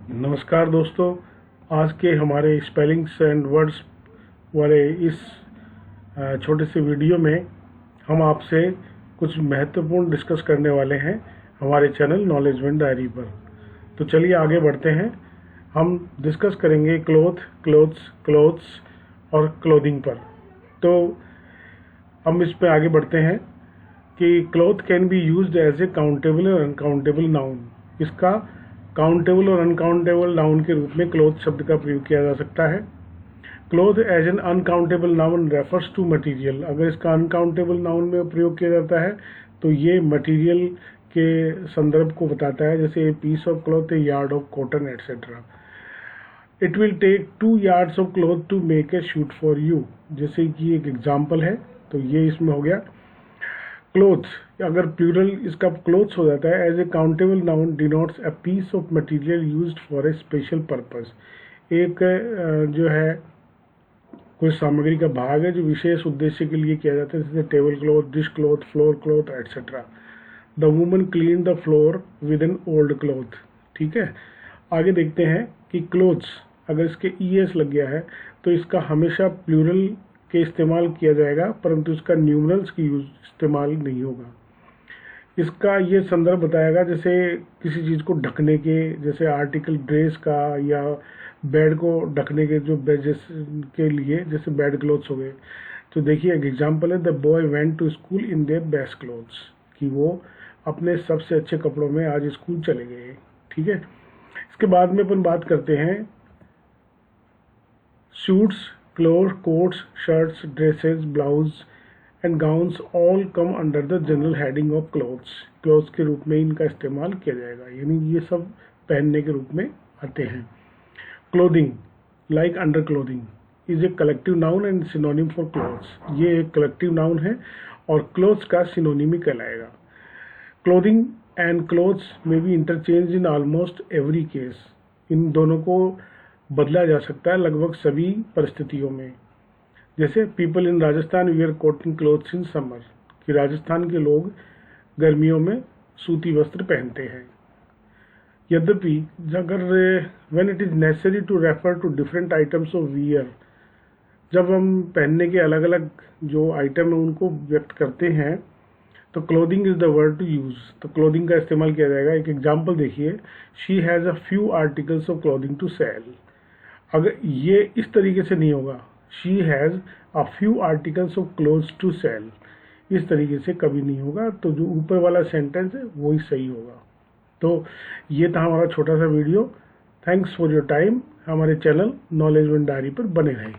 नमस्कार दोस्तों। आज के हमारे स्पेलिंग्स एंड वर्ड्स वाले इस छोटे से वीडियो में हम आपसे कुछ महत्वपूर्ण डिस्कस करने वाले हैं हमारे चैनल नॉलेजमेंट डायरी पर। तो चलिए आगे बढ़ते हैं। हम डिस्कस करेंगे क्लोथ, क्लोथ्स, क्लोथ्स और क्लोथिंग पर। तो हम इस पे आगे बढ़ते हैं कि cloth can be used as a countable और अनकाउंटेबल नाउन। इसका काउंटेबल और अनकाउंटेबल नाउन के रूप में क्लोथ शब्द का प्रयोग किया जा सकता है। Cloth as an uncountable noun refers to material. अगर इसका अनकाउंटेबल नाउन में प्रयोग किया जाता है तो ये मटेरियल के संदर्भ को बताता है, जैसे a piece of cloth, a yard of cotton etcetera. It will take 2 yards of cloth to make a suit for you, जैसे कि एक एग्जाम्पल है। तो ये इसमें हो गया क्लोथ्स। अगर प्लूरल इसका क्लोथ्स हो जाता है, as a countable noun denotes a piece of material used for a special purpose. एक जो है कोई सामग्री का भाग है जो विशेष उद्देश्य के लिए किया जाता है, जैसे table cloth, dish cloth, floor cloth etcetera. The woman clean the floor with an old cloth. ठीक है, आगे देखते हैं कि क्लोथ्स अगर इसके ईएस लग गया है तो इसका हमेशा प्लूरल के इस्तेमाल किया जाएगा, परंतु इसका न्यूमरल्स की इस्तेमाल नहीं होगा। इसका ये संदर्भ बताएगा जैसे किसी चीज़ को ढकने के, जैसे आर्टिकल ड्रेस का या बेड को ढकने के जो बेजेस के लिए, जैसे बेड क्लोथ्स हो गए। तो देखिए एक एग्जांपल है, the boy went to school in their best clothes, कि वो अपने सबसे अच्छे कपड़ों में आज स्कूल चले गए। ठीक है, इसके बाद में अपन बात करते हैं suits, cloth, quotes, shirts, dresses, blouse and gowns all come under the general heading of clothes. Clothes के रूप में इनका इस्तेमाल किया जाएगा, यानी ये सब पहनने के रूप में आते हैं। Clothing like under clothing is a collective noun and synonym for clothes. ये एक कलेक्टिव नाउन है और क्लोथ्स का सिनोनिम ही कहलाएगा। क्लोथिंग एंड क्लोथ्स में be interchange in almost every case. इन दोनों को बदला जा सकता है लगभग सभी परिस्थितियों में। जैसे people in Rajasthan wear cotton clothes in summer, कि राजस्थान के लोग गर्मियों में सूती वस्त्र पहनते हैं। यद्यपि अगर when it is necessary to refer to different items of wear, जब हम पहनने के अलग अलग जो आइटम है उनको व्यक्त करते हैं तो clothing is the word to use. तो क्लोथिंग का इस्तेमाल किया जाएगा। एक एग्जाम्पल देखिए, she has a few articles of clothing to sell. अगर ये इस तरीके से नहीं होगा, she has a few articles of clothes to sell, इस तरीके से कभी नहीं होगा। तो जो ऊपर वाला सेंटेंस है वही सही होगा। तो ये था हमारा छोटा सा video. Thanks for your time. हमारे चैनल नॉलेजमेंट डायरी पर बने रहें।